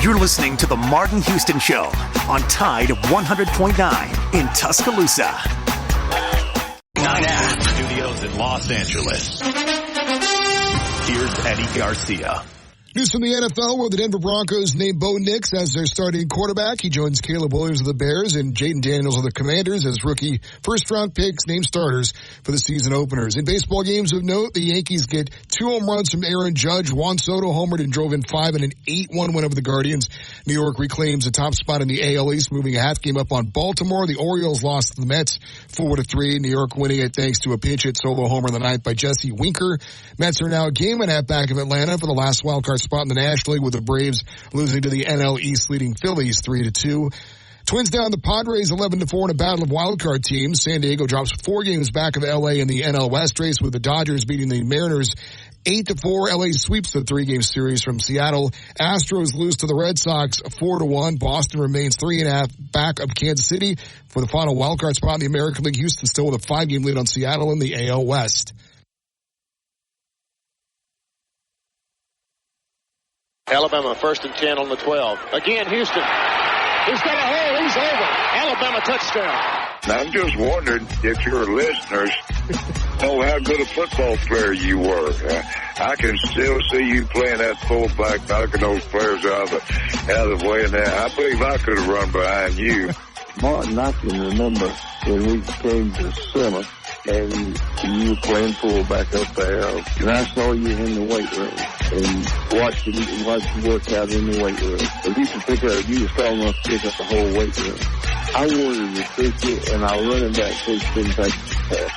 You're listening to The Martin Houston Show on Tide 100.9 in Tuscaloosa. 9 Studios in Los Angeles. Here's Eddie Garcia. News from the NFL, where the Denver Broncos named Bo Nix as their starting quarterback. He joins Caleb Williams of the Bears and Jaden Daniels of the Commanders as rookie first-round picks named starters for the season openers. In baseball games of note, the Yankees get 2 home runs from Aaron Judge. Juan Soto homered and drove in 5 in an 8-1 win over the Guardians. New York reclaims a top spot in the AL East, moving a half game up on Baltimore. The Orioles lost to the Mets 4-3. New York winning it thanks to a pinch hit solo homer in the ninth by Jesse Winker. Mets are now a game and a half back of Atlanta for the last wildcard spot in the National League, with the Braves losing to the NL East, leading Phillies 3-2. Twins down the Padres 11-4 in a battle of wildcard teams. San Diego drops 4 games back of LA in the NL West race, with the Dodgers beating the Mariners 8-4. LA sweeps the 3-game series from Seattle. Astros lose to the Red Sox 4-1. Boston remains 3.5 back of Kansas City for the final wildcard spot in the American League. Houston still with a 5-game lead on Seattle in the AL West. Alabama 1st and 10 on the 12. Again, Houston. He's got a hole. He's over. Alabama touchdown. I'm just wondering if your listeners know how good a football player you were. I can still see you playing that fullback, knocking those players out of the way. And I believe I could have run behind you. Martin, I can remember when we came to summer and you were playing fullback up there, and I saw you in the weight room and watched you work out in the weight room. But you were strong enough to pick up the whole weight room. I wanted to pick it, and our running back coach didn't take the pass.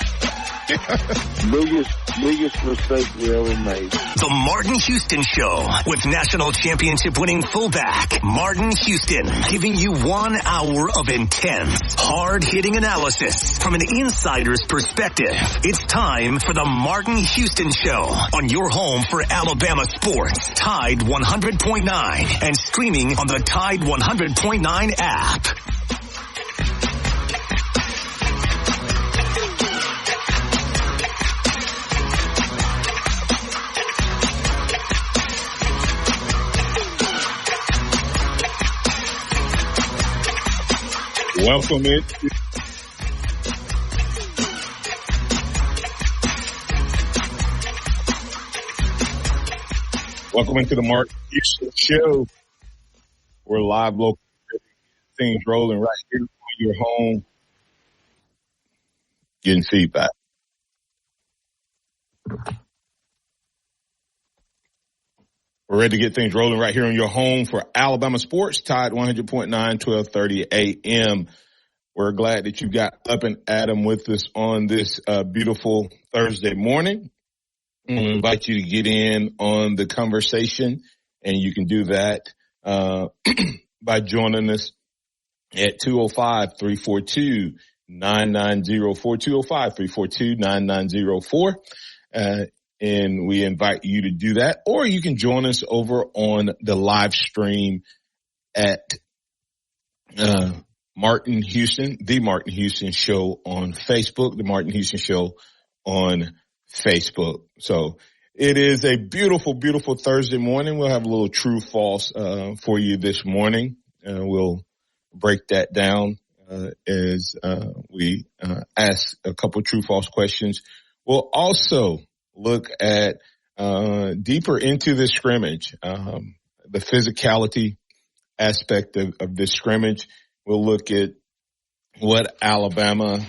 biggest mistake we ever made. The Martin Houston Show with national championship winning fullback Martin Houston, giving you 1 hour of intense, hard-hitting analysis from an insider's perspective. It's time for the Martin Houston Show on your home for Alabama sports. Tide 100.9 and streaming on the Tide 100.9 app. Welcome in. Welcome into the Martin Houston Show. We're live, local, things rolling right here on your home. Getting feedback. We're ready to get things rolling right here on your home for Alabama sports. Tide 100.9, 1230 a.m. We're glad that you got up and Adam with us on this beautiful Thursday morning. I invite you to get in on the conversation, and you can do that by joining us at 205-342-9904, 205-342-9904. And we invite you to do that, or you can join us over on the live stream at Martin Houston, the Martin Houston Show on Facebook, the Martin Houston Show on Facebook. So it is a beautiful, beautiful Thursday morning. We'll have a little true false for you this morning. We'll break that down as we ask a couple true false questions. We'll also look at deeper into the scrimmage, the physicality aspect of this scrimmage. We'll look at what Alabama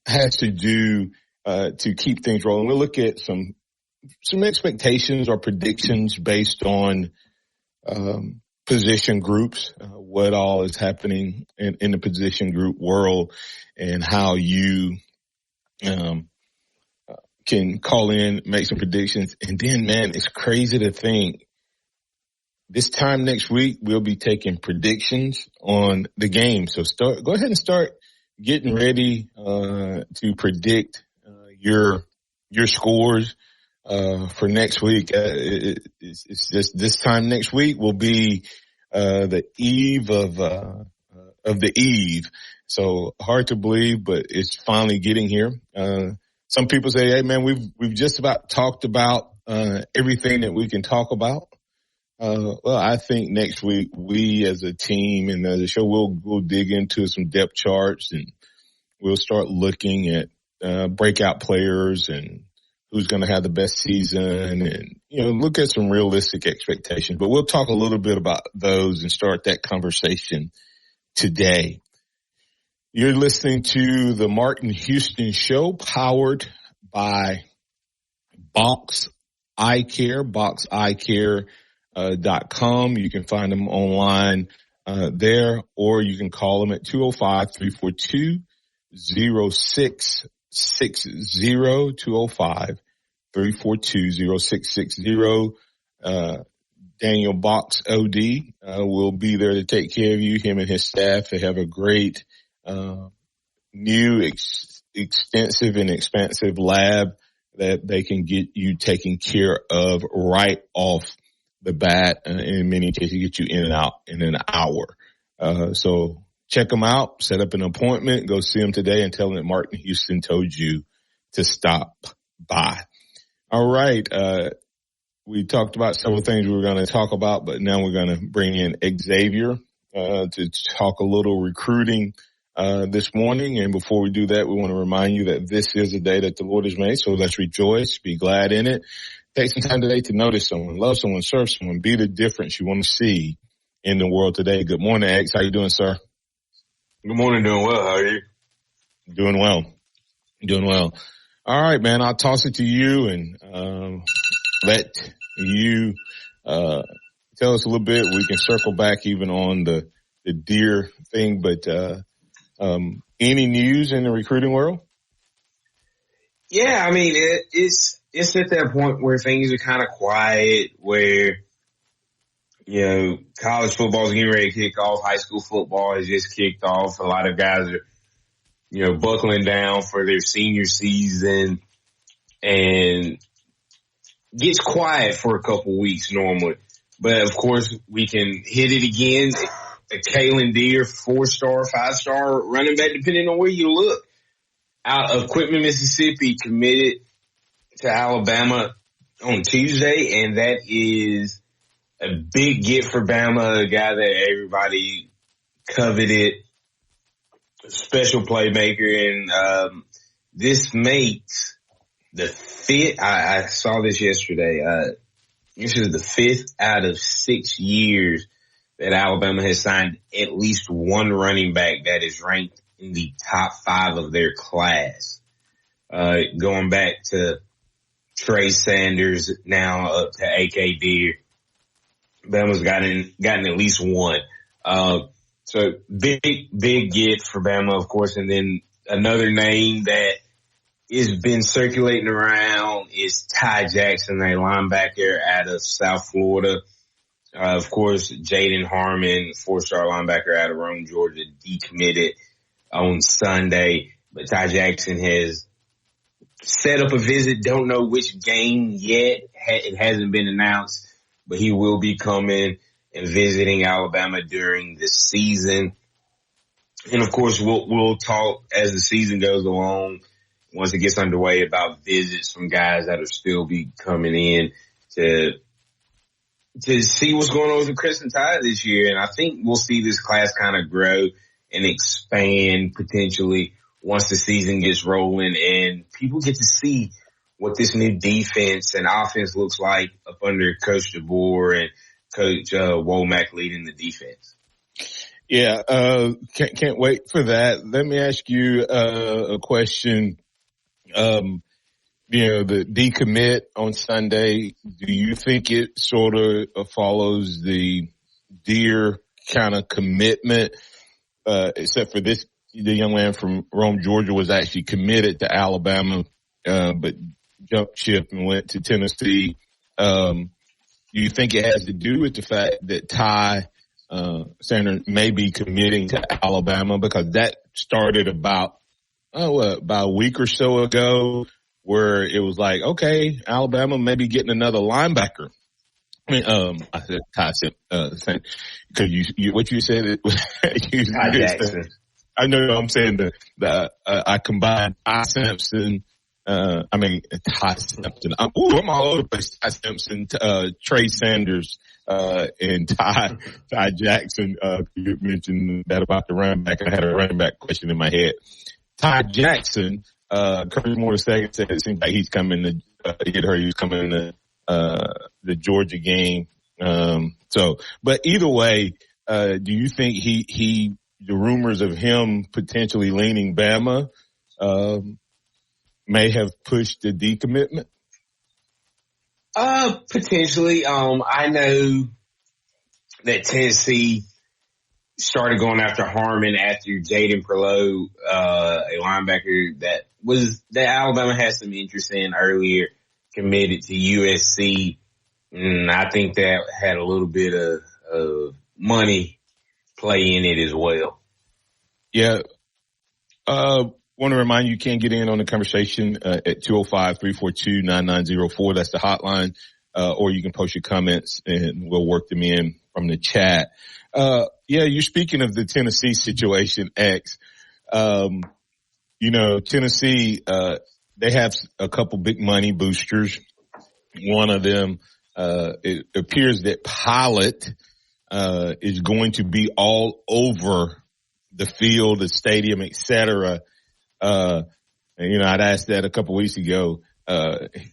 has to do to keep things rolling. We'll look at some expectations or predictions based on position groups, what all is happening in the position group world, and how you can call in, make some predictions. And then, man, it's crazy to think this time next week we'll be taking predictions on the game. So go ahead and start getting ready to predict your scores for next week. It's just this time next week will be the eve of the eve. So hard to believe, but it's finally getting here. Some people say, hey, man, we've just about talked about everything that we can talk about. Well, I think next week we as a team and as a show, we'll dig into some depth charts and we'll start looking at breakout players and who's going to have the best season and, look at some realistic expectations. But we'll talk a little bit about those and start that conversation today. You're listening to the Martin Houston Show, powered by Box Eye Care, boxeyecare.com. You can find them online there, or you can call them at 205-342-0660, 205-342-0660. Daniel Box OD will be there to take care of you, him and his staff. They have a great new, extensive and expansive lab that they can get you taken care of right off the bat. In many cases, get you in and out in an hour. So check them out, set up an appointment, go see them today and tell them that Martin Houston told you to stop by. All right. We talked about several things we were going to talk about, but now we're going to bring in Xavier to talk a little recruiting this morning. And before we do that, we want to remind you that this is a day that the Lord has made. So let's rejoice, be glad in it. Take some time today to notice someone, love someone, serve someone, be the difference you want to see in the world today. Good morning, X. How you doing, sir? Good morning. Doing well. How are you? Doing well. Doing well. All right, man. I'll toss it to you and let you tell us a little bit. We can circle back even on the deer thing, but any news in the recruiting world? Yeah, I mean, it's at that point where things are kind of quiet, where, college football is getting ready to kick off. High school football has just kicked off. A lot of guys are, buckling down for their senior season, and gets quiet for a couple weeks normally. But, of course, we can hit it again. A Kalen Deer, 4-star, 5-star running back, depending on where you look, out of Quitman, Mississippi, committed to Alabama on Tuesday, and that is a big get for Bama, a guy that everybody coveted, a special playmaker, and this makes the fifth. I saw this yesterday. This is the 5th out of 6 years that Alabama has signed at least one running back that is ranked in the top 5 of their class. Going back to Trey Sanders, now up to AK Deer. Bama's gotten at least one. So big get for Bama, of course. And then another name that has been circulating around is Ty Jackson, a linebacker out of South Florida. Of course, Jaden Harmon, 4-star linebacker out of Rome, Georgia, decommitted on Sunday. But Ty Jackson has set up a visit. Don't know which game yet. It hasn't been announced, but he will be coming and visiting Alabama during the season. And of course, we'll talk as the season goes along, once it gets underway, about visits from guys that will still be coming in to see what's going on with the Crimson Tide this year. And I think we'll see this class kind of grow and expand potentially once the season gets rolling and people get to see what this new defense and offense looks like up under Coach DeBoer and Coach Womack leading the defense. Yeah, can't wait for that. Let me ask you a question. The decommit on Sunday, do you think it sort of follows the Deer kind of commitment, except for the young man from Rome, Georgia was actually committed to Alabama, but jumped ship and went to Tennessee. Do you think it has to do with the fact that Ty Sanders may be committing to Alabama? Because that started about a week or so ago, where it was like, okay, Alabama may be getting another linebacker. I mean, I said Ty Sanders, because what you said, Ty Jackson. I know I'm saying I combined Ty Simpson Ty Simpson. I'm all over the place. Ty Simpson, Trey Sanders, and Ty Jackson. You mentioned that about the running back. I had a running back question in my head. Ty Jackson, Curtis Moore II said it seems like he's coming to, he was coming to, the Georgia game. But either way, do you think the rumors of him potentially leaning Bama, may have pushed the decommitment? Potentially. I know that Tennessee started going after Harmon after Jaden Perlow, a linebacker that Alabama had some interest in earlier, committed to USC. And I think that had a little bit of money play in it as well. Yeah. Want to remind you can get in on the conversation at 205-342-9904. That's the hotline. Or you can post your comments and we'll work them in from the chat. You're speaking of the Tennessee situation, X. Tennessee, they have a couple big money boosters. One of them, it appears that Pilot, is going to be all over the field, the stadium, et cetera. I'd asked that a couple weeks ago.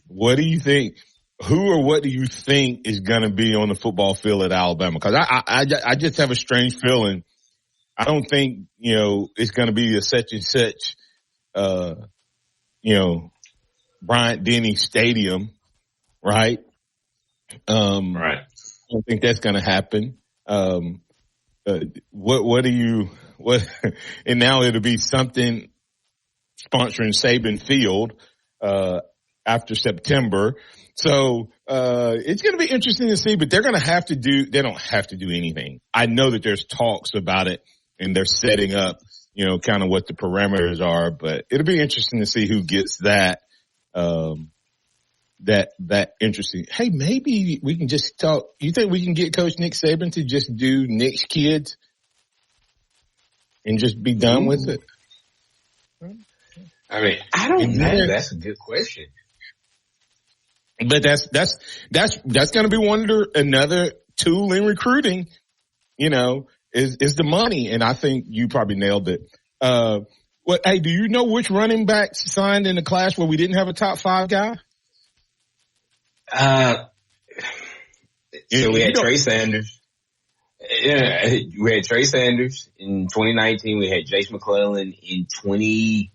What do you think? Who or what do you think is going to be on the football field at Alabama? Because I just have a strange feeling. I don't think it's going to be a such and such Bryant Denny Stadium, right? Right. I don't think that's going to happen. What and now it'll be something sponsoring Saban Field, after September. So, it's going to be interesting to see, but they don't have to do anything. I know that there's talks about it and they're setting up, kind of what the parameters are, but it'll be interesting to see who gets that interesting. Hey, maybe we can just talk. You think we can get Coach Nick Saban to just do Nick's kids and just be done with it? I don't know. That's a good question. But that's going to be another tool in recruiting, is the money. And I think you probably nailed it. Hey, do you know which running backs signed in the class where we didn't have a top 5 guy? So we had Trey Sanders. Yeah, we had Trey Sanders in 2019. We had Jace McClellan in 2020.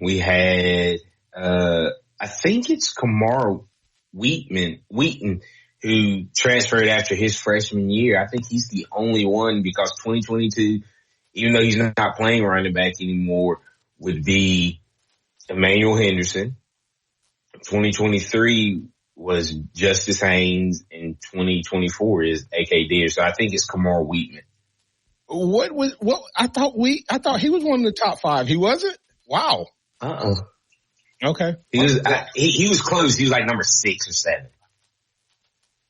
We had, I think it's Kamar Wheaton, who transferred after his freshman year. I think he's the only one because 2022, even though he's not playing running back anymore, would be Emmanuel Henderson. 2023 was Justice Haynes, and 2024 is A.K. Deere. So I think it's Kamar Wheaton. I thought he was one of the top 5. He wasn't? Wow. Okay. He was close. He was like number 6 or 7.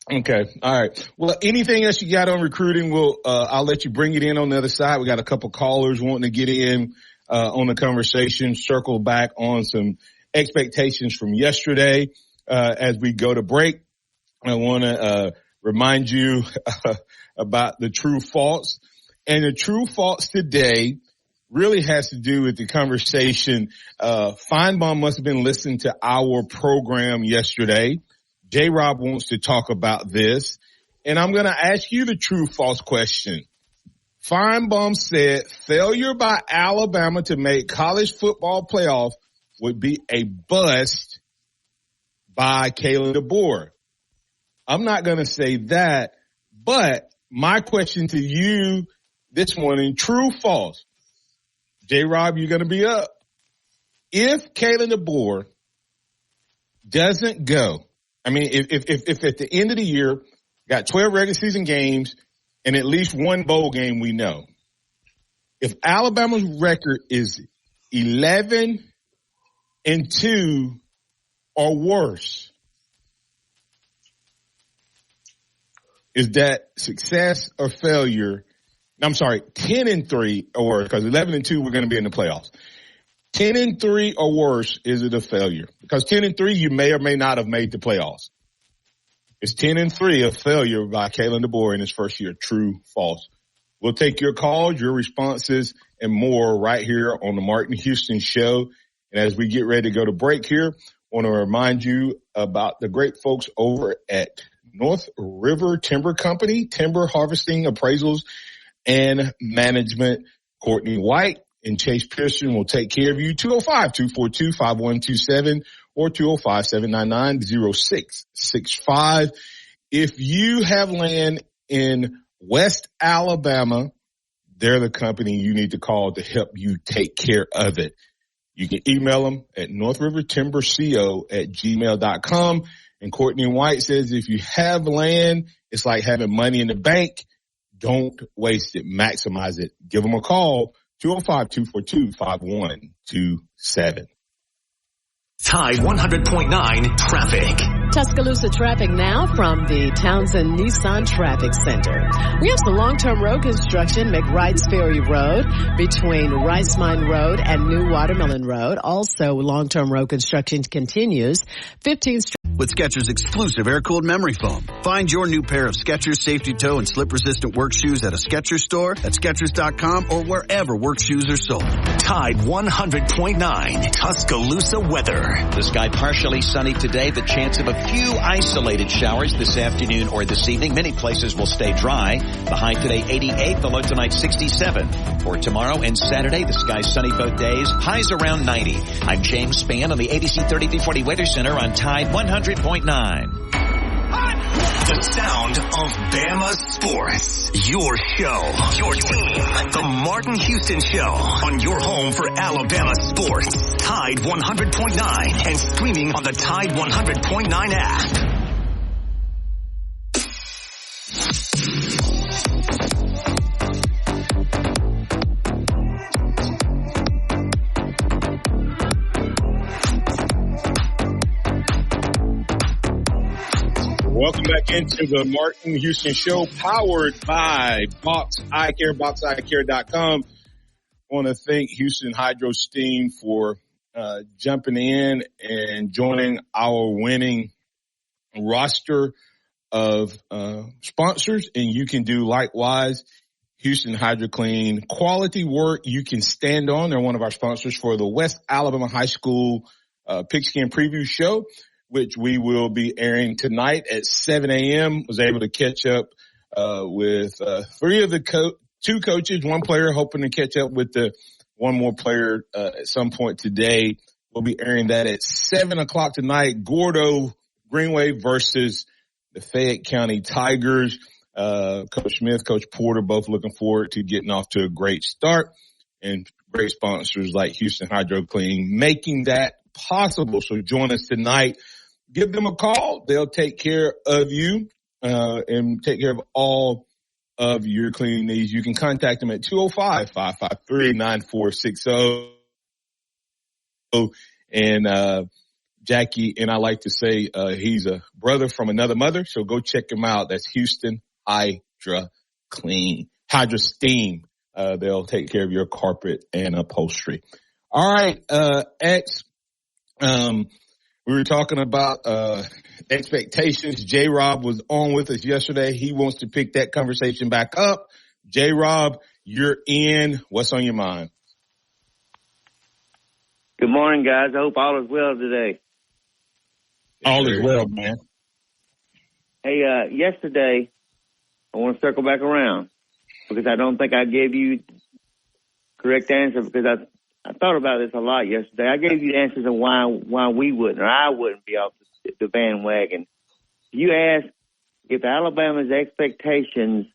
Okay. All right. Well, anything else you got on recruiting, I'll let you bring it in on the other side. We got a couple callers wanting to get in, on the conversation, circle back on some expectations from yesterday. As we go to break, I want to, remind you about the true false. And the true false today really has to do with the conversation. Feinbaum must have been listening to our program yesterday. J-Rob wants to talk about this. And I'm going to ask you the true false question. Feinbaum said failure by Alabama to make college football playoff would be a bust by Kalen DeBoer. I'm not going to say that, but my question to you this morning, true, false. J-Rob, you're going to be up. If Kalen DeBoer doesn't go, I mean, if at the end of the year, got 12 regular season games and at least one bowl game, we know. If Alabama's record is 11-2 or worse, is that success or failure? I'm sorry, 10-3 or because 11-2, we're going to be in the playoffs. 10-3 or worse, is it a failure? Because 10-3, you may or may not have made the playoffs. Is 10-3 a failure by Kalen DeBoer in his first year? True, false? We'll take your calls, your responses, and more right here on the Martin Houston Show. And as we get ready to go to break here, I want to remind you about the great folks over at North River Timber Company, timber harvesting, appraisals, and management. Courtney White and Chase Pearson will take care of you. 205-242-5127 or 205-799-0665. If you have land in West Alabama, they're the company you need to call to help you take care of it. You can email them at northrivertimberco@gmail.com. And Courtney White says if you have land, it's like having money in the bank. Don't waste it. Maximize it. Give them a call, 205-242-5127. Tide 100.9 traffic. Tuscaloosa traffic now from the Townsend Nissan Traffic Center. We have some long-term road construction, McWright's Ferry Road between Rice Mine Road and New Watermelon Road. Also, long-term road construction continues. 15th Street. With Skechers' exclusive air-cooled memory foam. Find your new pair of Skechers safety toe and slip-resistant work shoes at a Skechers store, at Skechers.com, or wherever work shoes are sold. Tide 100.9 Tuscaloosa weather. The sky partially sunny today. The chance of a few isolated showers this afternoon or this evening. Many places will stay dry. The high today 88, the low tonight 67. For tomorrow and Saturday, the sky sunny both days. Highs around 90. I'm James Spann on the ABC 3340 Weather Center on Tide 100.9. The sound of Bama sports. Your show, your team. The Martin Houston Show on your home for Alabama sports. Tide 100.9 and streaming on the Tide 100.9 app. Welcome back into the Martin Houston Show, powered by Box Eye Care, boxeyecare.com. I want to thank Houston Hydro Steam for jumping in and joining our winning roster of sponsors, and you can do likewise. Houston Hydro Clean, quality work you can stand on. They're one of our sponsors for the West Alabama High School Pigskin Preview Show, which we will be airing tonight at 7 a.m. Was able to catch up with three of the two coaches, one player, hoping to catch up with the one more player at some point today. We'll be airing that at 7 o'clock tonight. Gordo Greenway versus the Fayette County Tigers. Coach Smith, Coach Porter, both looking forward to getting off to a great start, and great sponsors like Houston Hydro Clean making that possible. So join us tonight. Give them a call. They'll take care of you and take care of all of your cleaning needs. You can contact them at 205-553-9460. And Jackie and I like to say he's a brother from another mother, so go check him out. That's Houston Hydro Clean. Hydro Steam. They'll take care of your carpet and upholstery. All right, X. We were talking about expectations. J-Rob was on with us yesterday. He wants to pick that conversation back up. J-Rob, you're in. What's on your mind? Good morning, guys. I hope all is well today. All is well, man. Hey, yesterday, I want to circle back around because I don't think I gave you correct answer, because I thought about this a lot yesterday. I gave you the answers of why we wouldn't, or I wouldn't be off the bandwagon. You asked if Alabama's expectations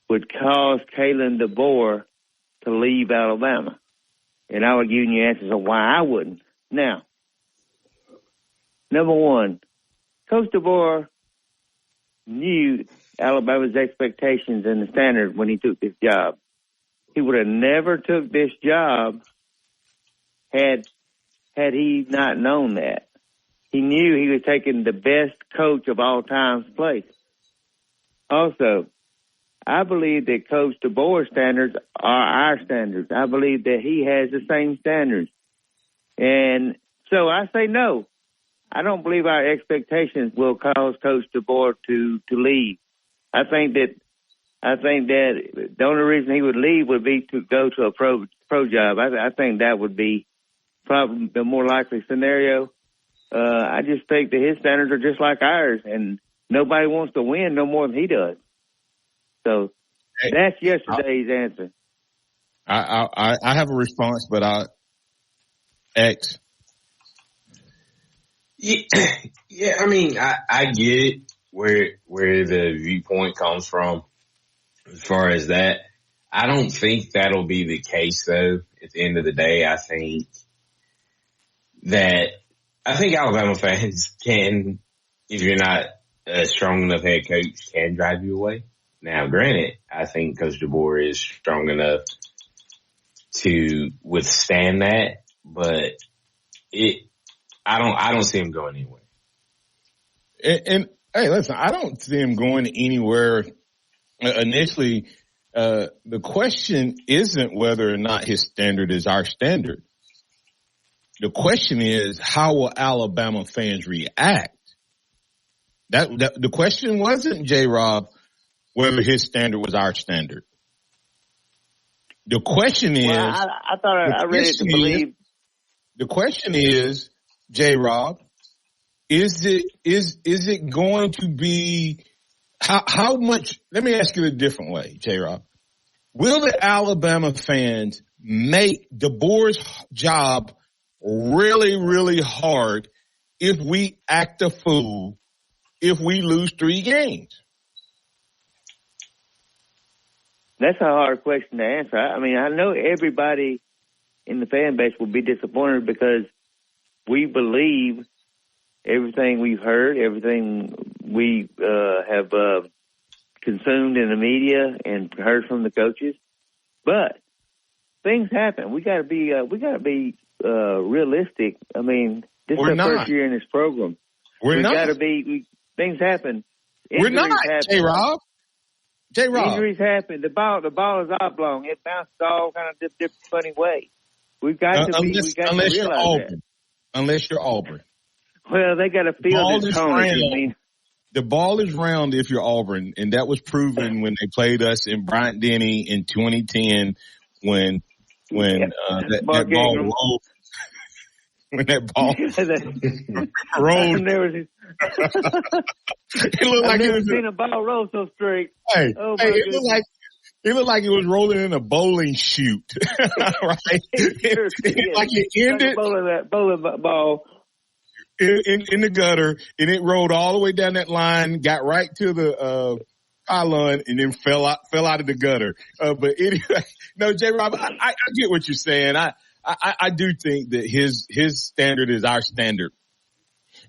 would cause Kalen DeBoer to leave Alabama. And I was giving you answers of why I wouldn't. Now, number one, Coach DeBoer knew Alabama's expectations and the standard when he took this job. He would have never took this job had he not known that. He knew he was taking the best coach of all time's place. Also, I believe that Coach DeBoer's standards are our standards. I believe that he has the same standards. And so I say no. I don't believe our expectations will cause Coach DeBoer to leave. I think that the only reason he would leave would be to go to a pro job. I think that would be probably the more likely scenario. I just think that his standards are just like ours, and nobody wants to win no more than he does. So that's yesterday's answer. I have a response, but X. Yeah, I mean, I get where the viewpoint comes from as far as that. I don't think that'll be the case, though. At the end of the day, I think Alabama fans can, if you're not a strong enough head coach, can drive you away. Now, granted, I think Coach DeBoer is strong enough to withstand that, but I don't see him going anywhere. And hey, listen, I don't see him going anywhere. Initially, the question isn't whether or not his standard is our standard. The question is, how will Alabama fans react? The question wasn't, J-Rob, whether his standard was our standard. The question is, I thought I read it to believe. The question is, J-Rob, is it going to be how much? Let me ask you a different way, J-Rob. Will the Alabama fans make DeBoer's job really, really hard if we act a fool, if we lose 3 games? That's a hard question to answer. I mean, I know everybody in the fan base will be disappointed because we believe everything we've heard, everything we have consumed in the media and heard from the coaches. But things happen. We got to be realistic. I mean, this is our first year in this program. We're not. Got to be. Things happen. We're not, J-Rob. Injuries happen. The ball is oblong. It bounces all kind of different funny way. We've got to be. We got to realize that. Unless you're Auburn. Well, they got to feel this tone. The ball is round if you're Auburn, and that was proven when they played us in Bryant-Denny in 2010 when that ball rolled. When that ball rolled. It looked like I've never seen a ball roll so straight. Hey, it looked like it was rolling in a bowling chute, right? Like it ended bowling ball in the gutter, and it rolled all the way down that line, got right to the pylon, and then fell out of the gutter. But anyway, no, J-Rob, I get what you're saying. I do think that his standard is our standard.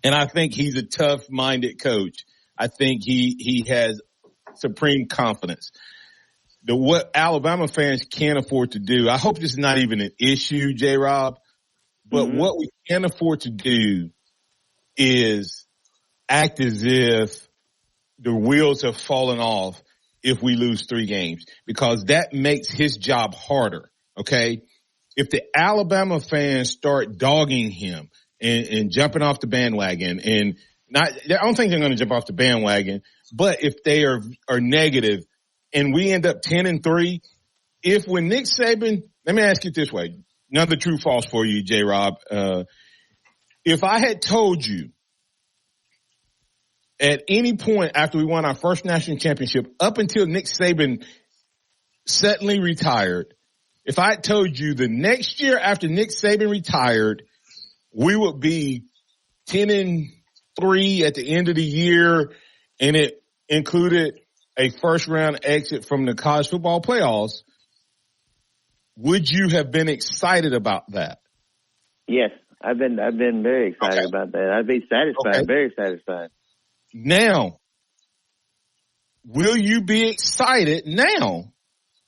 And I think he's a tough-minded coach. I think he has supreme confidence. What Alabama fans can't afford to do, I hope this is not even an issue, J-Rob, but what we can't afford to do is act as if the wheels have fallen off if we lose 3 games, because that makes his job harder, okay? If the Alabama fans start dogging him and jumping off the bandwagon, and I don't think they're going to jump off the bandwagon, but if they are negative and we end up 10-3, when Nick Saban, let me ask it this way, another true false for you, J-Rob. If I had told you at any point after we won our first national championship, up until Nick Saban suddenly retired, if I had told you the next year after Nick Saban retired, we would be 10-3 at the end of the year, and it included a first-round exit from the college football playoffs, would you have been excited about that? Yes, I've been very excited about that. I'd be satisfied, very satisfied. Now, will you be excited now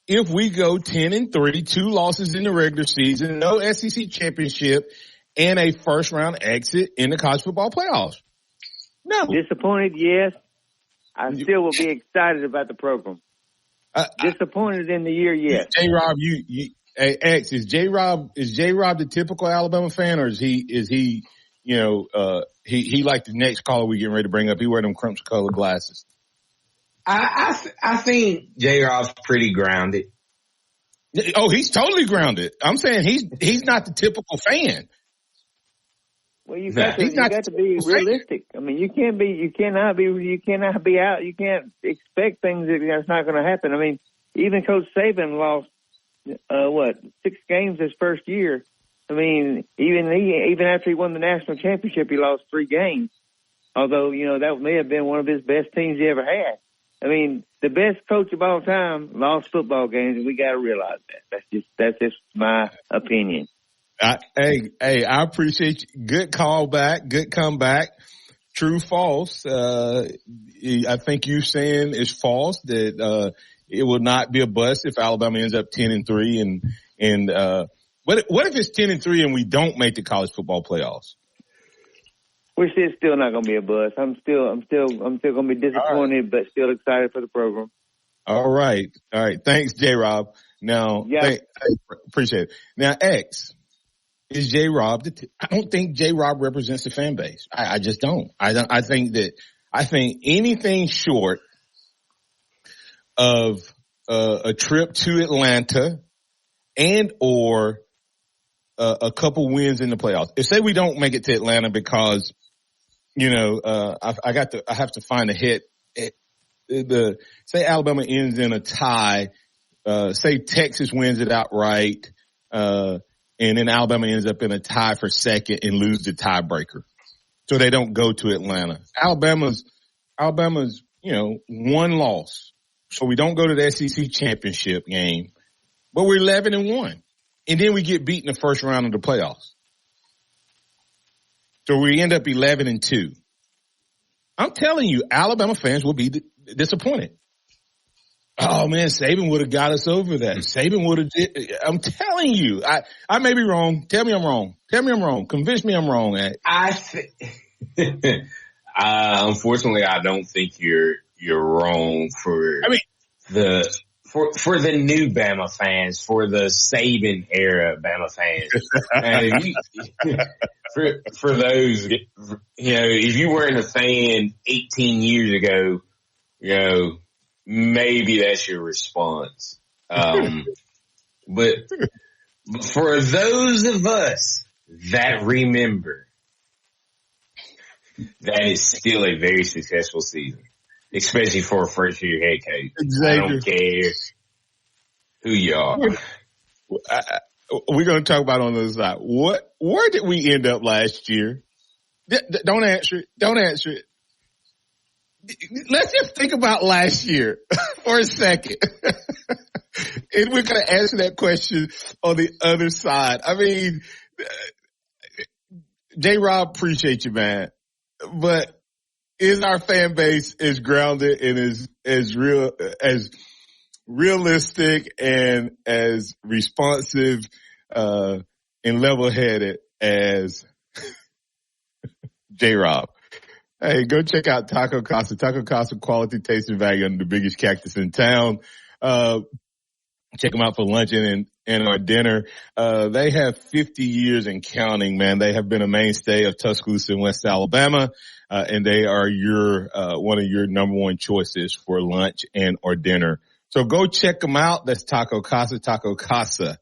if we go 10-3, 2 losses in the regular season, no SEC championship, and a first-round exit in the college football playoffs? No. Disappointed, yes. I still will be excited about the program. Disappointed in the year, yes. J-Rob, Hey, X, is J-Rob the typical Alabama fan, or is he, you know, he like the next caller we getting ready to bring up, he wear them crimson colored glasses? I think J-Rob's pretty grounded. Oh, he's totally grounded. I'm saying he's not the typical fan. Well, you got to be realistic. I mean, you cannot be out. You can't expect things that's not going to happen. I mean, even Coach Saban lost 6 games his first year. I mean, even after he won the national championship, he lost 3 games. Although, you know, that may have been one of his best teams he ever had. I mean, the best coach of all time lost football games, and we got to realize that. That's just my opinion. Hey, I appreciate you. Good call back. Good comeback. True, false. I think you saying is false that, it will not be a bust if Alabama ends up 10-3 what if it's 10-3 and we don't make the college football playoffs? Which is still not going to be a bust. I'm still going to be disappointed, but still excited for the program. All right. Thanks, J-Rob. Now, I appreciate it. Now, X, is J-Rob, I don't think J-Rob represents the fan base. I just don't. I think anything short of a trip to Atlanta and or a couple wins in the playoffs. If say we don't make it to Atlanta because, you know, I have to find a hit. Say Alabama ends in a tie. Say Texas wins it outright. And then Alabama ends up in a tie for second and lose the tiebreaker. So they don't go to Atlanta. Alabama's, you know, 1 loss. So we don't go to the SEC championship game, but we're 11-1. And then we get beat in the first round of the playoffs. So we end up 11-2. I'm telling you, Alabama fans will be disappointed. Oh man, Saban would have got us over that. Saban would have. I'm telling you, I may be wrong. Tell me I'm wrong. Convince me I'm wrong. Unfortunately, I don't think you're wrong for for the new Bama fans, for the Saban era Bama fans. For those, you know, if you weren't a fan 18 years ago, you know, maybe that's your response. But for those of us that remember, that is still a very successful season, especially for a first year head coach. Exactly. I don't care who you are. We're going to talk about on the other side. Where did we end up last year? Don't answer it. Let's just think about last year for a second. And we're going to answer that question on the other side. I mean, J-Rob, appreciate you, man. But is our fan base as grounded and as realistic and as responsive and level-headed as J-Rob? Hey, go check out Taco Casa. Taco Casa, quality, taste, and value under the biggest cactus in town. Check them out for lunch and our dinner. They have 50 years and counting, man. They have been a mainstay of Tuscaloosa and West Alabama. And they are one of your number one choices for lunch and or dinner. So go check them out. That's Taco Casa, tacocasa.com.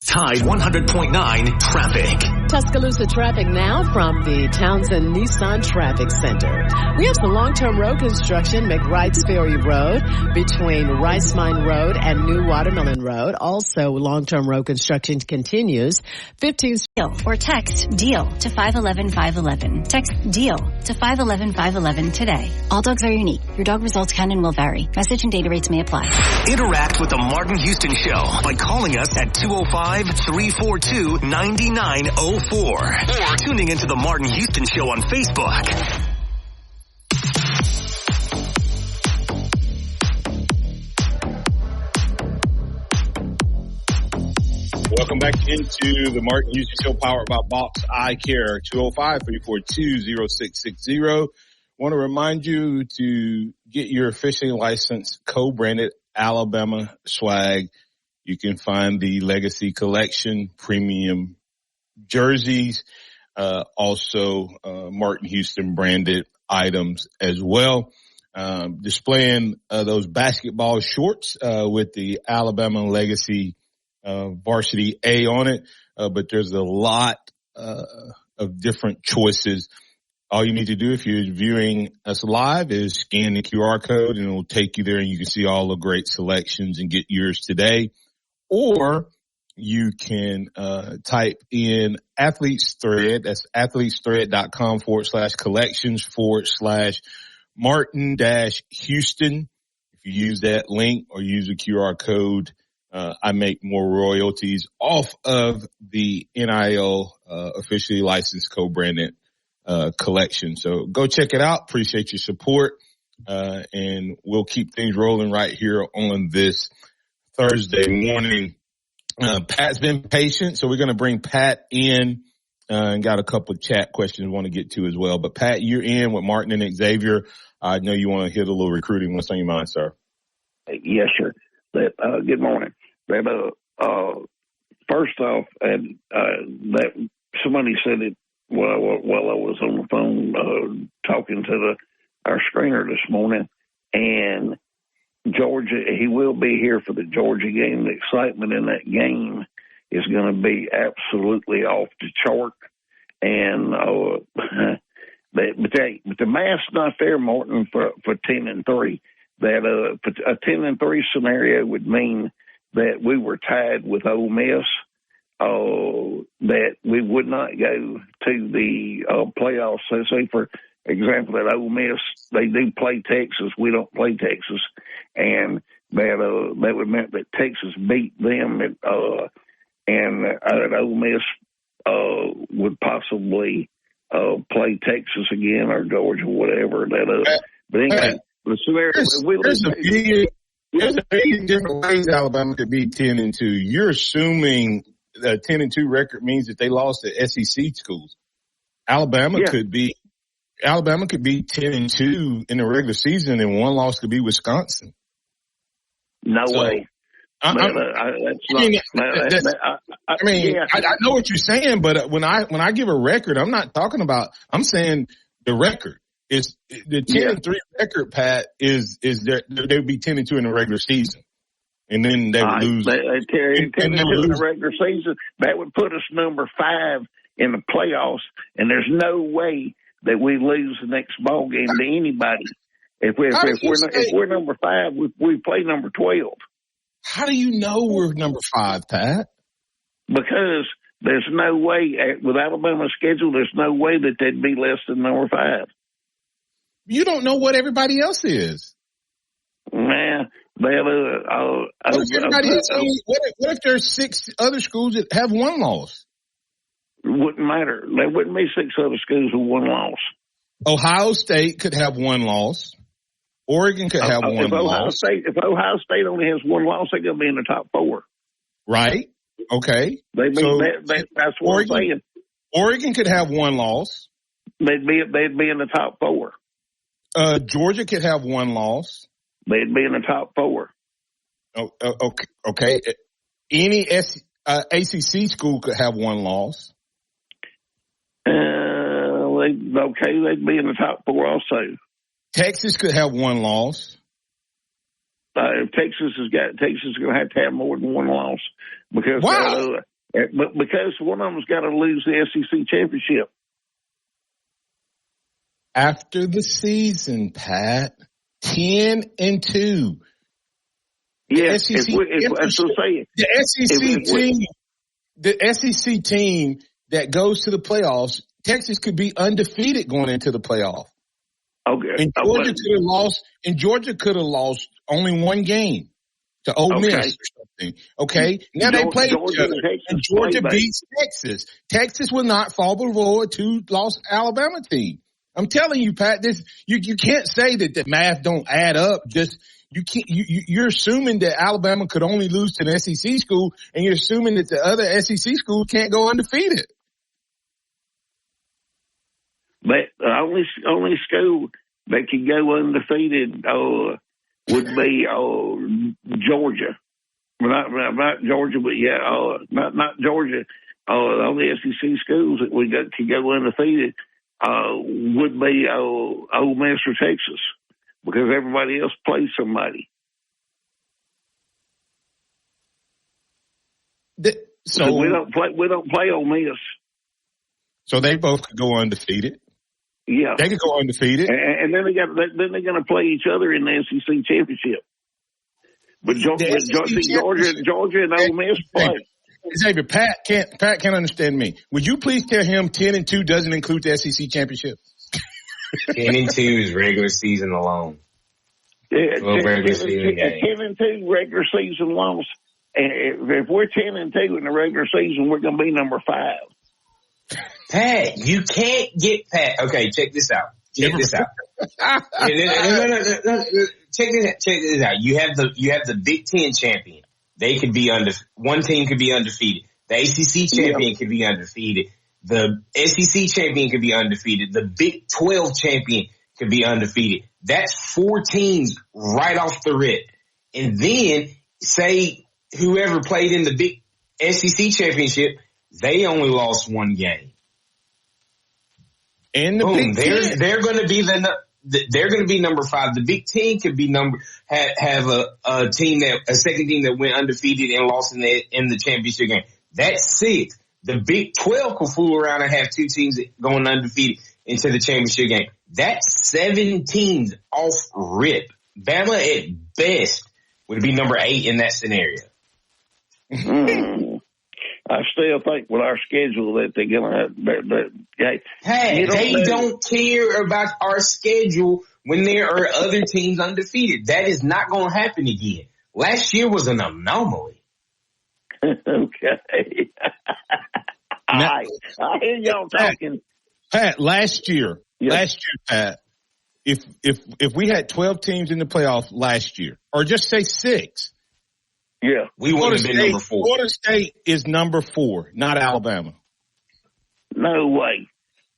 Tide 100.9 traffic. Tuscaloosa traffic now from the Townsend Nissan Traffic Center. We have some long-term road construction, McWrights Ferry Road between Rice Mine Road and New Watermelon Road. Also, long-term road construction continues. 15th or text DEAL to 511-511. Text DEAL to 511-511 today. All dogs are unique. Your dog results can and will vary. Message and data rates may apply. Interact with the Martin Houston Show by calling us at 205-342-9904 or tuning into the Martin Houston Show on Facebook. Welcome back into the Martin Houston Show, powered by Box Eye Care. 205-342-0660. Want to remind you to get your fishing license co-branded Alabama swag. You can find the Legacy Collection premium jerseys, also Martin Houston branded items as well. Displaying those basketball shorts with the Alabama Legacy Varsity A on it, but there's a lot of different choices. All you need to do if you're viewing us live is scan the QR code and it'll take you there and you can see all the great selections and get yours today. Or you can type in Athletes Thread. That's athletesthread.com/collections/Martin-Houston. If you use that link or use the QR code, I make more royalties off of the NIL officially licensed co-branded collection. So go check it out. Appreciate your support. And we'll keep things rolling right here on this Thursday morning. Pat's been patient, so we're going to bring Pat in and got a couple of chat questions we want to get to as well. But Pat, you're in with Martin and Xavier. I know you want to hit a little recruiting. What's on your mind, sir? Yes, sir. Good morning. First off, that somebody said it while I was on the phone talking to our screener this morning, and Georgia, he will be here for the Georgia game. The excitement in that game is going to be absolutely off the chart. And but the math's not there, Martin, for 10-3. That a 10-3 scenario would mean that we were tied with Ole Miss. That we would not go to the playoffs. So, say for example, that Ole Miss, they do play Texas. We don't play Texas, and that would mean that Texas beat them, and Ole Miss would possibly play Texas again or Georgia, whatever. But anyway, the scenario there's a million different ways Alabama could be 10-2. You're assuming a 10-2 record means that they lost to SEC schools. Alabama could be 10-2 in the regular season, and one loss could be Wisconsin. No way. I know what you're saying, but when I give a record, I'm not talking about. I'm saying the record is the 10-3 record. Pat is there? They would be 10-2 in the regular season, and then they would lose. 10-2 in the regular season. That would put us number 5 in the playoffs, and there's no way that we lose the next ball game to anybody. If we're number 5, we play number 12. How do you know we're number 5, Pat? Because there's no way with Alabama's schedule. There's no way that they'd be less than number 5. You don't know what everybody else is. Man, what if there's 6 other schools that have one loss? Wouldn't matter. There wouldn't be 6 other schools with one loss. Ohio State could have one loss. Oregon could have one loss. If Ohio State only has one loss, they're going to be in the top 4. Right. Okay. That's what I'm saying. Oregon could have one loss. They'd be in the top 4. Georgia could have one loss. They'd be in the top 4. Okay. Any ACC school could have one loss. They'd be in the top 4 also. Texas could have one loss. Texas is going to have more than one loss because because one of them's got to lose the SEC championship after the season. Pat, 10-2. Yeah, the SEC team that goes to the playoffs, Texas could be undefeated going into the playoff. Okay. And Georgia could have lost only one game to Ole Miss or something. Okay. Now they play each other. And Georgia beats Texas. Texas will not fall below a 2-loss Alabama team. I'm telling you, Pat, you can't say that the math don't add up. You're assuming that Alabama could only lose to an SEC school, and you're assuming that the other SEC schools can't go undefeated. But the only school that can go undefeated would be Georgia. Not Georgia, but not Georgia. All the SEC schools that we got to go undefeated would be Ole Miss or Texas, because everybody else plays somebody. So we don't play Ole Miss. So they both could go undefeated. Yeah, they could go undefeated, and then they're going to play each other in the SEC championship. But Georgia and Ole Miss play. Xavier, Pat can't understand me. Would you please tell him 10-2 doesn't include the SEC championship? 10-2 is regular season alone. Yeah, 10-2 regular season loss. If we're 10-2 in the regular season, we're going to be number 5. Pat, you can't get Pat. Okay, check this out. No. Check this out. You have the Big Ten champion. They could be one team could be undefeated. The ACC champion could be undefeated. The SEC champion could be undefeated. The Big 12 champion could be undefeated. That's 4 teams right off the rip. And then say whoever played in the Big SEC championship, they only lost 1 game. And the they're going to be they're going to be number 5. The Big Ten could be have a second team that went undefeated and lost in the championship game. That's 6. The Big 12 could fool around and have 2 teams going undefeated into the championship game. That's 7 teams off rip. Bama at best would be number 8 in that scenario. I still think with our schedule that they're going to. They don't care about our schedule when there are other teams undefeated. That is not going to happen again. Last year was an anomaly. Okay. I hear y'all talking. Pat, last year, Pat, if we had 12 teams in the playoff last year, or just say 6. Yeah. We would have been number 4. Florida State is number 4, not Alabama. No way.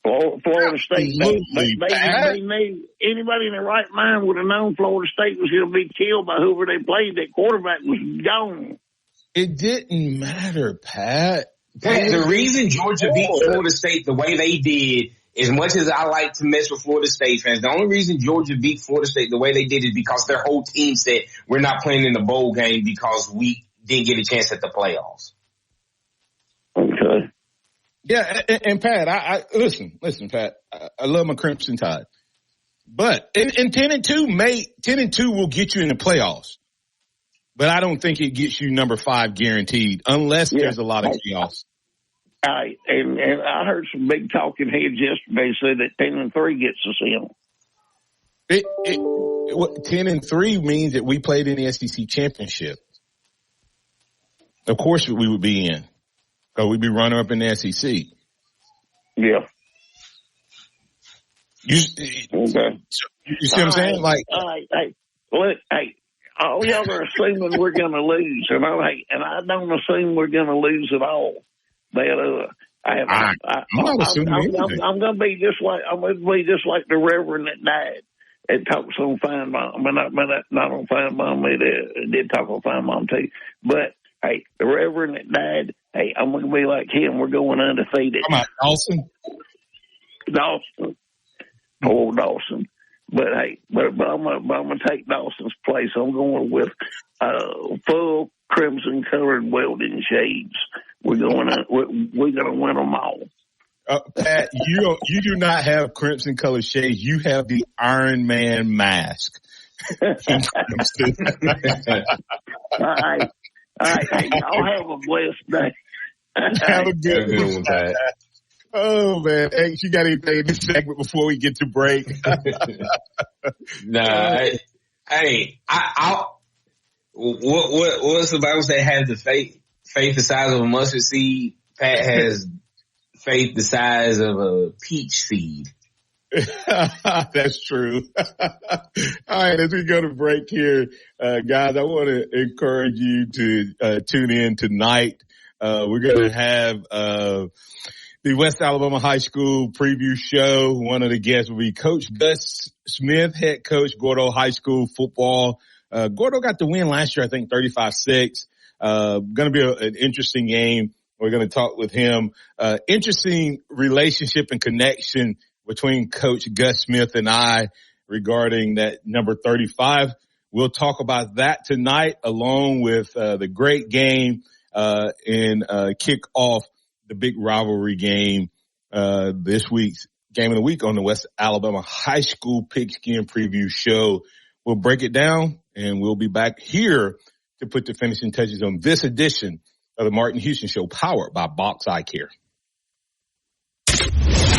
Florida State. They knew anybody in their right mind would have known Florida State was going to be killed by whoever they played. That quarterback was gone. It didn't matter, Pat. The reason Georgia beat Florida State the way they did, as much as I like to mess with Florida State fans, the only reason Georgia beat Florida State the way they did is because their whole team said we're not playing in the bowl game because we didn't get a chance at the playoffs. Okay. Yeah, and Pat, I listen, Pat, I love my Crimson Tide, but and 10-2 will get you in the playoffs, but I don't think it gets you number 5 guaranteed unless there's a lot of chaos. And I heard some big talking heads yesterday say that 10-3 gets us in. 10-3 means that we played in the SEC championship. Of course we would be in. Because we'd be runner up in the SEC. Yeah. You see what I'm saying? Like, all y'all are assuming we're going to lose, and I don't assume we're going to lose at all. But I'm going to be just like the Reverend that died. It talks on Fine Mom, not on Fine Mom. It did talk on Fine Mom too. But hey, the Reverend that died. Hey, I'm going to be like him. We're going undefeated. Come on, Dawson. Poor Dawson. But hey, but I'm going to take Dawson's place. I'm going with full crimson colored welding shades. We're going to win them all. Pat, you do not have crimson colored shades. You have the Iron Man mask. All right. I'll have a blessed day. Have a good one, Pat. Oh man, hey, you got anything in this segment before we get to break? What's the Bible say? Has the faith the size of a mustard seed? Pat has faith the size of a peach seed. That's true. All right, as we go to break here, guys, I want to encourage you to tune in tonight. We're going to have the West Alabama High School preview show. One of the guests will be Coach Gus Smith, head coach, Gordo High School football. Gordo got the win last year, I think 35-6. Going to be an interesting game. We're going to talk with him. Interesting relationship and connection between Coach Gus Smith and I regarding that number 35. We'll talk about that tonight along with the great game and kick off the big rivalry game this week's Game of the Week on the West Alabama High School Pigskin Preview Show. We'll break it down, and we'll be back here to put the finishing touches on this edition of the Martin Houston Show, powered by Box Eye Care.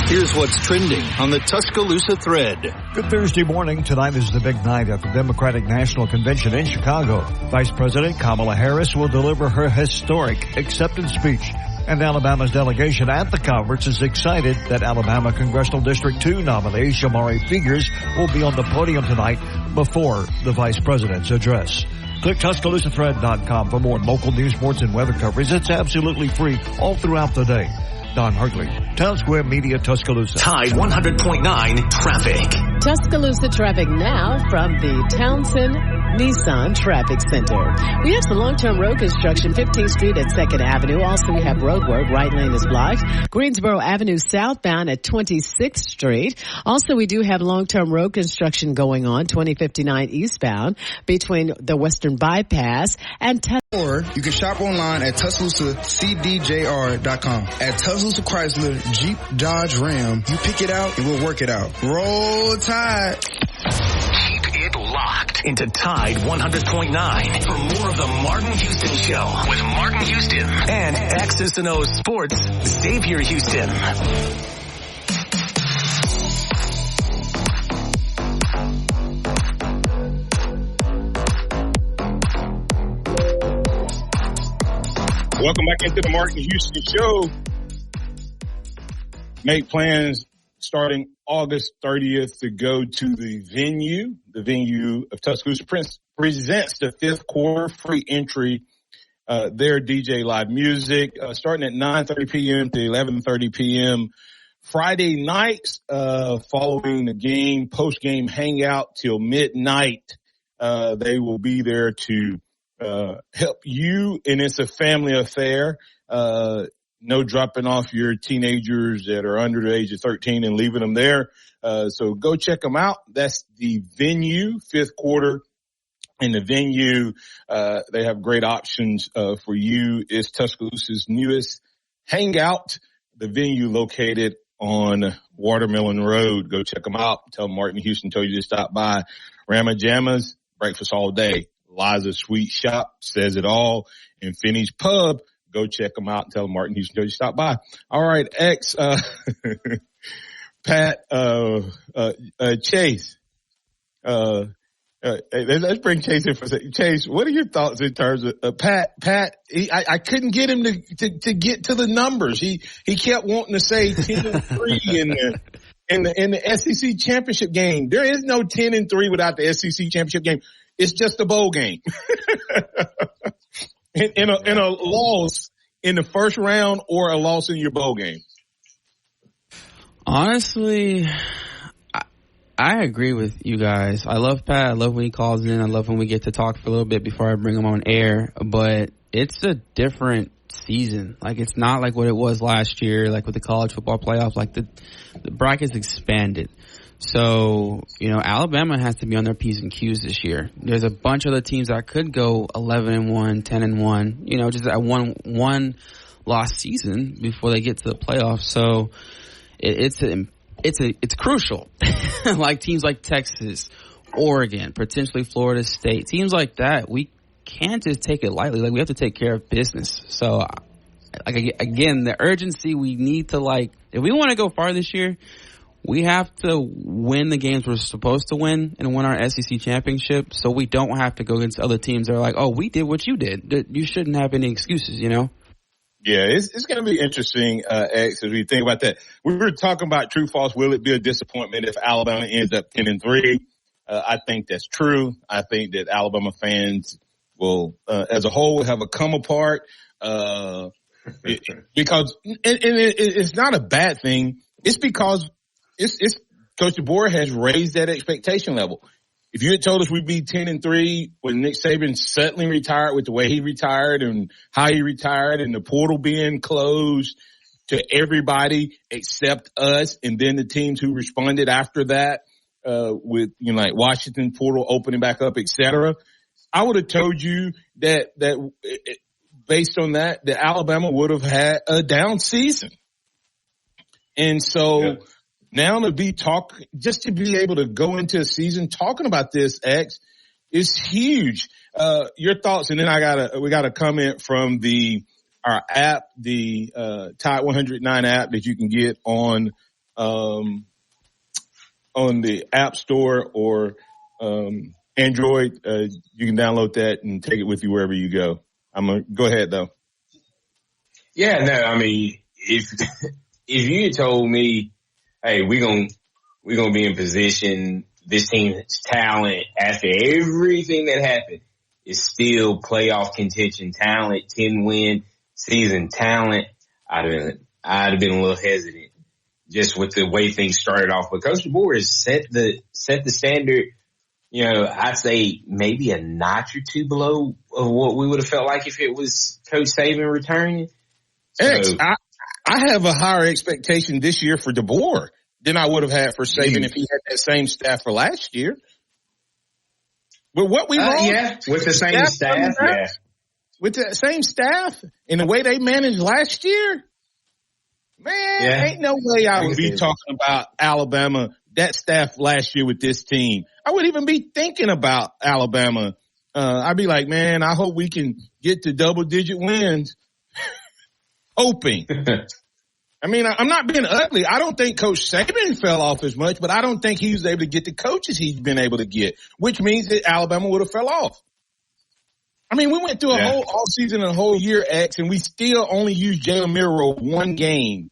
Here's what's trending on the Tuscaloosa thread. Good Thursday morning. Tonight is the big night at the Democratic National Convention in Chicago. Vice President Kamala Harris will deliver her historic acceptance speech. And Alabama's delegation at the conference is excited that Alabama Congressional District 2 nominee Shamari Figures will be on the podium tonight before the vice president's address. Click TuscaloosaThread.com for more local news, sports, and weather coverage. It's absolutely free all throughout the day. Don Hartley, Town Square Media, Tuscaloosa. Tide 100.9 traffic. Tuscaloosa traffic now from the Townsend Nissan Traffic Center. We have some long-term road construction, 15th Street at 2nd Avenue. Also, we have road work. Right lane is blocked. Greensboro Avenue southbound at 26th Street. Also, we do have long-term road construction going on, 2059 eastbound between the Western Bypass and Or you can shop online at TuscaloosaCDJR.com. At Tuscaloosa Chrysler, Jeep, Dodge, Ram, you pick it out and we'll work it out. Roll Tide. Keep it locked into Tide 100.9 for more of the Martin Houston Show with Martin Houston and X's and O's Sports, Xavier Houston. Welcome back into the Martin Houston Show. Make plans starting August 30th to go to the venue. The venue of Tuscaloosa presents the fifth quarter free entry. Their DJ live music starting at 9:30 p.m. to 11:30 p.m. Friday nights following the game, post-game hangout till midnight. They will be there to help you, and it's a family affair. No dropping off your teenagers that are under the age of 13 and leaving them there. So go check them out. That's the venue, fifth quarter. In the venue, they have great options for you. It's Tuscaloosa's newest hangout. The venue located on Watermelon Road. Go check them out. Tell them Martin Houston told you to stop by. Rama Jammas, breakfast all day. Liza's Sweet Shop says it all. And Finney's Pub. Go check them out and tell them Martin Houston told you to stop by. All right, X, Pat, Chase. Let's bring Chase in for a second. Chase, what are your thoughts in terms of Pat? I couldn't get him to get to the numbers. He kept wanting to say 10-3 in the SEC championship game. There is no 10-3 without the SEC championship game. It's just a bowl game. in a loss in the first round or a loss in your bowl game. Honestly, I agree with you guys. I love Pat. I love when he calls in. I love when we get to talk for a little bit before I bring him on air. But it's a different season. Like, it's not like what it was last year, like with the college football playoffs. Like, the bracket's expanded. So, Alabama has to be on their P's and Q's this year. There's a bunch of other teams that could go 11-1, 10-1, just at one lost season before they get to the playoffs. So it's crucial. Like teams like Texas, Oregon, potentially Florida State, teams like that, we can't just take it lightly. Like, we have to take care of business. So, again, the urgency, we need to, if we want to go far this year, we have to win the games we're supposed to win and win our SEC championship, so we don't have to go against other teams that are like, oh, we did what you did. You shouldn't have any excuses, Yeah, it's going to be interesting, X, as we think about that. We were talking about true, false. Will it be a disappointment if Alabama ends up 10-3? I think that's true. I think that Alabama fans will, as a whole, have a come apart because it's not a bad thing. It's because It's Coach DeBoer has raised that expectation level. If you had told us we'd be 10-3 when Nick Saban suddenly retired with the way he retired and how he retired and the portal being closed to everybody except us and then the teams who responded after that, with, like Washington portal opening back up, et cetera, I would have told you that based on that Alabama would have had a down season. And so now to be just to be able to go into a season talking about this, X, is huge. Your thoughts, and then we got a comment from our app, the Tide 109 app that you can get on the App Store or Android. You can download that and take it with you wherever you go. Go ahead though. Yeah, no, I mean, if you had told me, hey, we're gonna be in position, this team's talent after everything that happened is still playoff contention talent, 10-win season talent, I'd have been a little hesitant just with the way things started off. But Coach DeBoer has set the standard, I'd say maybe a notch or two below of what we would have felt like if it was Coach Saban returning. X, I have a higher expectation this year for DeBoer than I would have had for Saban if he had that same staff for last year. With what we with the same staff, with the same staff and the way they managed last year, man, ain't no way I would be talking about Alabama, that staff last year with this team. I wouldn't even be thinking about Alabama. I'd be like, man, I hope we can get to double-digit wins. Hoping. I mean, I'm not being ugly. I don't think Coach Saban fell off as much, but I don't think he was able to get the coaches he's been able to get, which means that Alabama would have fell off. I mean, we went through a whole offseason and a whole year, X, and we still only used Jalen Milroe one game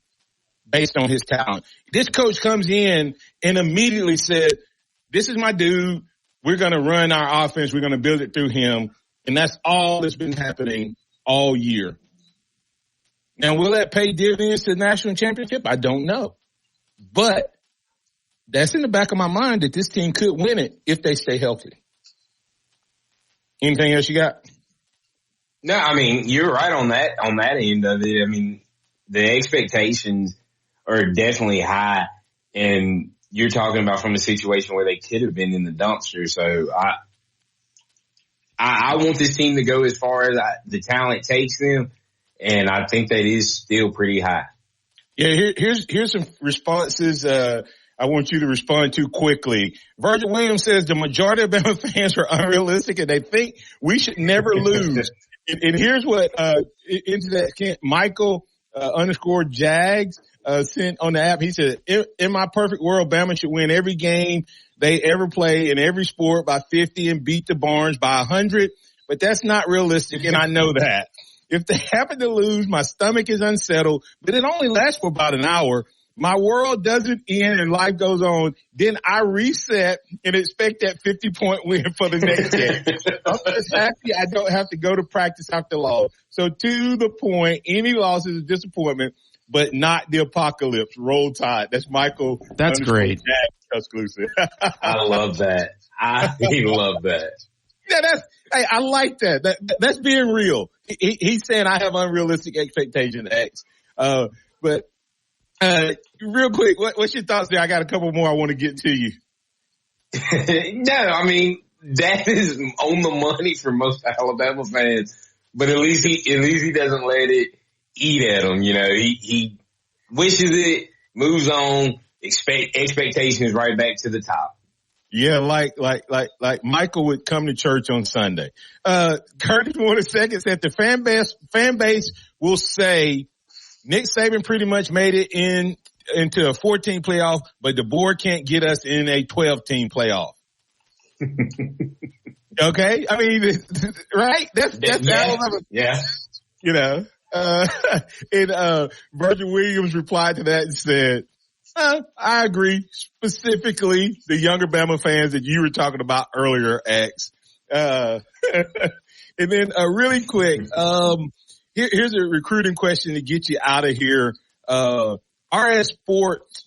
based on his talent. This coach comes in and immediately said, this is my dude. We're going to run our offense. We're going to build it through him. And that's all that's been happening all year. Now, will that pay dividends to the national championship? I don't know. But that's in the back of my mind that this team could win it if they stay healthy. Anything else you got? No, I mean, you're right on that end of it. I mean, the expectations are definitely high, and you're talking about from a situation where they could have been in the dumpster. So I want this team to go as far as the talent takes them. And I think that is still pretty high. Yeah, here's some responses I want you to respond to quickly. Virgil Williams says the majority of Bama fans are unrealistic and they think we should never lose. and here's what into that Michael _Jags sent on the app. He said, in my perfect world, Bama should win every game they ever play in every sport by 50 and beat the Barnes by 100. But that's not realistic, and I know that. If they happen to lose, my stomach is unsettled, but it only lasts for about an hour. My world doesn't end and life goes on. Then I reset and expect that 50-point win for the next game. I'm just happy I don't have to go to practice after loss. So to the point, any loss is a disappointment, but not the apocalypse. Roll Tide. That's Michael. That's great. Exclusive. I love that. I love that. Yeah, I like that. That's being real. He's saying I have unrealistic expectations, X. But real quick, what's your thoughts there? I got a couple more I want to get to you. No, I mean, that is on the money for most Alabama fans. But at least he doesn't let it eat at him. He wishes it, moves on, expectations right back to the top. Yeah, like Michael would come to church on Sunday. Curtis Moore II said the fan base will say Nick Saban pretty much made it into a 14 playoff, but the board can't get us in a 12-team playoff. Okay, I mean, right? That's Alabama. Yeah. And Virgil Williams replied to that and said, I agree. Specifically, the younger Bama fans that you were talking about earlier, X. And then really quick, here's a recruiting question to get you out of here. RS Sports,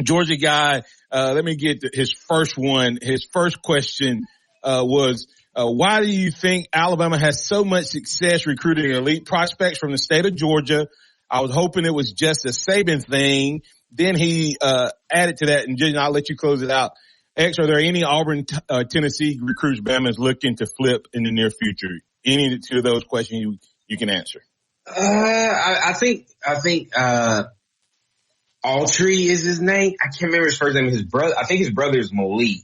Georgia guy, Let me get his first one. His first question was, why do you think Alabama has so much success recruiting elite prospects from the state of Georgia? I was hoping it was just a Saban thing. Then he added to that, and Jason, I'll let you close it out. X, are there any Auburn, Tennessee recruits Bama is looking to flip in the near future? Any two of those questions you can answer. I think Autry is his name. I can't remember his first name. His brother, I think his brother is Malik,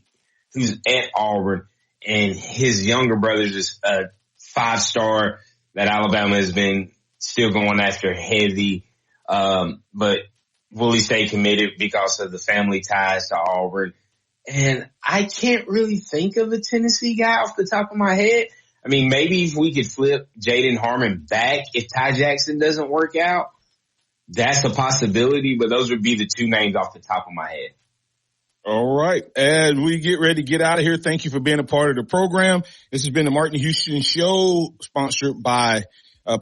who's at Auburn, and his younger brother is a 5-star that Alabama has been still going after heavy. But will he stay committed because of the family ties to Auburn? And I can't really think of a Tennessee guy off the top of my head. I mean, maybe if we could flip Jaden Harmon back if Ty Jackson doesn't work out, that's a possibility, but those would be the two names off the top of my head. All right. As we get ready to get out of here, thank you for being a part of the program. This has been the Martin Houston Show, sponsored by,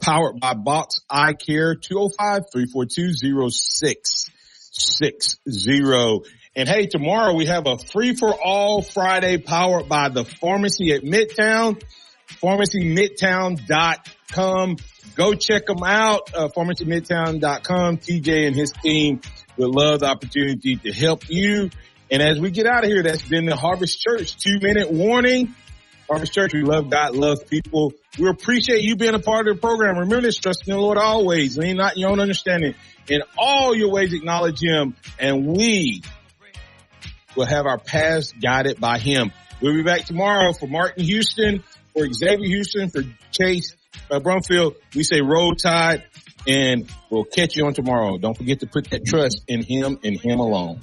powered by Box Eye Care, 205-342-0660. And hey, tomorrow we have a free-for-all Friday powered by the Pharmacy at Midtown, pharmacymidtown.com. Go check them out, pharmacymidtown.com. TJ and his team would love the opportunity to help you. And as we get out of here, that's been the Harvest Church 2-minute warning. Harvest Church, we love God, love people. We appreciate you being a part of the program. Remember this, trust in the Lord always. Lean not in your own understanding. In all your ways, acknowledge him, and we will have our paths guided by him. We'll be back tomorrow. For Martin Houston, for Xavier Houston, for Chase Brumfield, we say roll tide, and we'll catch you on tomorrow. Don't forget to put that trust in him and him alone.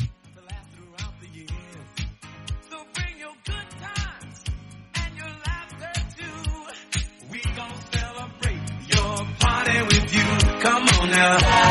Come on now.